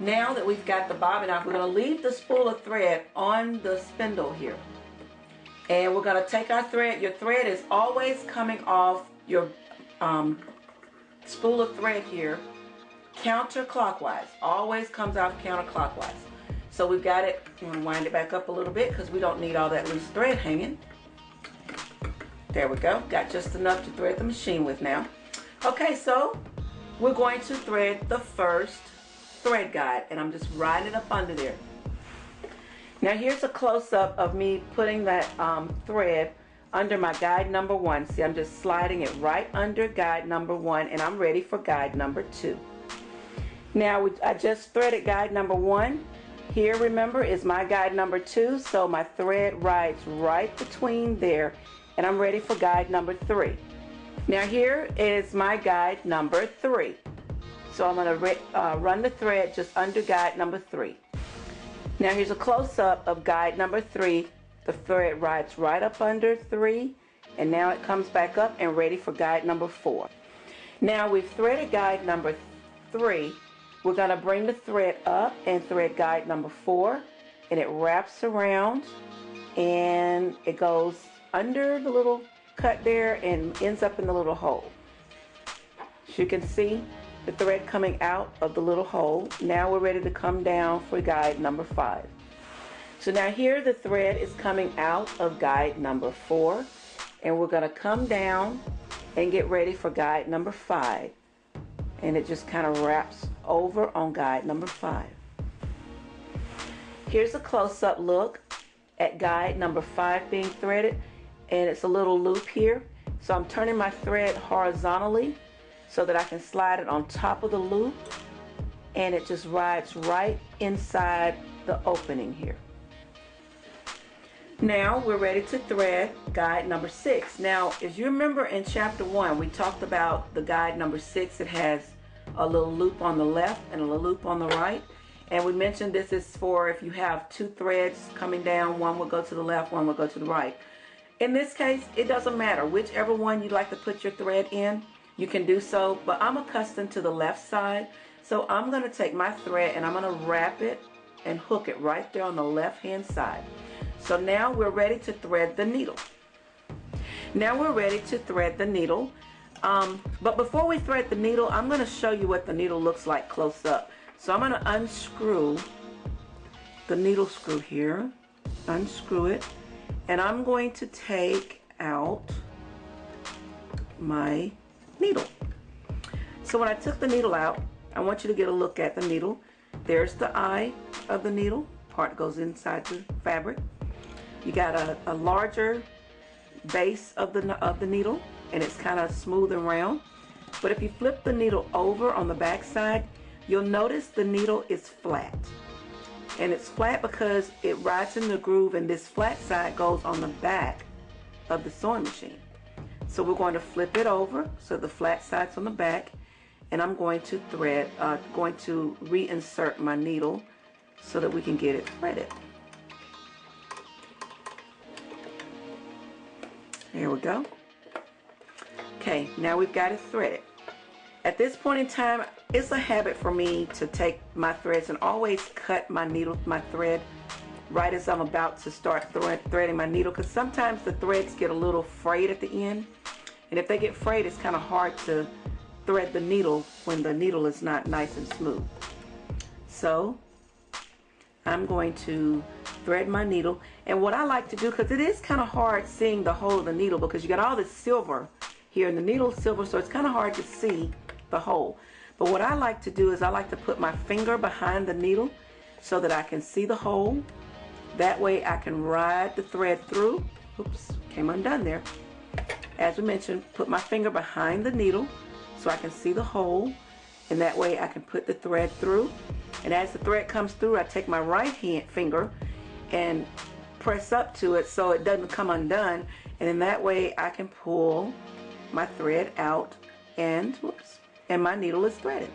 Now that we've got the bobbin out, we're going to leave the spool of thread on the spindle here. And we're going to take our thread. Your thread is always coming off your spool of thread here counterclockwise. Always comes out counterclockwise. So we've got it. I'm going to wind it back up a little bit because we don't need all that loose thread hanging. There we go. Got just enough to thread the machine with now. Okay, so we're going to thread the first thread guide, and I'm just riding it up under there. Now here's a close-up of me putting that thread under my guide number 1. See, I'm just sliding it right under guide number 1, and I'm ready for guide number 2. Now I just threaded guide number 1. Here, remember, is my guide number 2, so my thread rides right between there, and I'm ready for guide number 3. Now here is my guide number 3. So I'm going to run the thread just under guide number 3. Now here's a close-up of guide number 3. The thread rides right up under 3, and now it comes back up and ready for guide number 4. Now we've threaded guide number 3. We're going to bring the thread up and thread guide number 4, and it wraps around and it goes under the little cut there and ends up in the little hole. As you can see, the thread coming out of the little hole. Now we're ready to come down for guide number 5. So now here the thread is coming out of guide number 4, and we're going to come down and get ready for guide number 5. And it just kind of wraps over on guide number 5. Here's a close-up look at guide number 5 being threaded, and it's a little loop here. So I'm turning my thread horizontally so that I can slide it on top of the loop, and it just rides right inside the opening here. Now we're ready to thread guide number 6. Now, as you remember in chapter 1, we talked about the guide number 6. It has a little loop on the left and a little loop on the right. And we mentioned this is for if you have 2 threads coming down, one will go to the left, one will go to the right. In this case, it doesn't matter. Whichever one you'd like to put your thread in, you can do so, but I'm accustomed to the left side. So I'm going to take my thread and I'm going to wrap it and hook it right there on the left-hand side. So now we're ready to thread the needle. Now we're ready to thread the needle. But before we thread the needle, I'm going to show you what the needle looks like close up. So I'm going to unscrew the needle screw here, unscrew it, and I'm going to take out my needle. So when I took the needle out, I want you to get a look at the needle. There's the eye of the needle, part goes inside the fabric. You got a larger base of the needle, and it's kind of smooth and round. But if you flip the needle over on the back side, you'll notice the needle is flat. And it's flat because it rides in the groove, and this flat side goes on the back of the sewing machine. So we're going to flip it over so the flat side's on the back, and I'm going to reinsert my needle so that we can get it threaded. There we go. Okay, now we've got it threaded. At this point in time, it's a habit for me to take my threads and always cut my thread right as I'm about to start threading my needle, because sometimes the threads get a little frayed at the end, and if they get frayed, it's kind of hard to thread the needle when the needle is not nice and smooth. So I'm going to thread my needle, and what I like to do, because it is kind of hard seeing the hole of the needle because you got all this silver here, and the needle's silver, so it's kind of hard to see the hole. But what I like to do is I like to put my finger behind the needle so that I can see the hole. That way I can ride the thread through. Oops, came undone there. As we mentioned, put my finger behind the needle so I can see the hole, and that way I can put the thread through. And as the thread comes through, I take my right finger and press up to it so it doesn't come undone, and in that way I can pull my thread out, and my needle is threaded.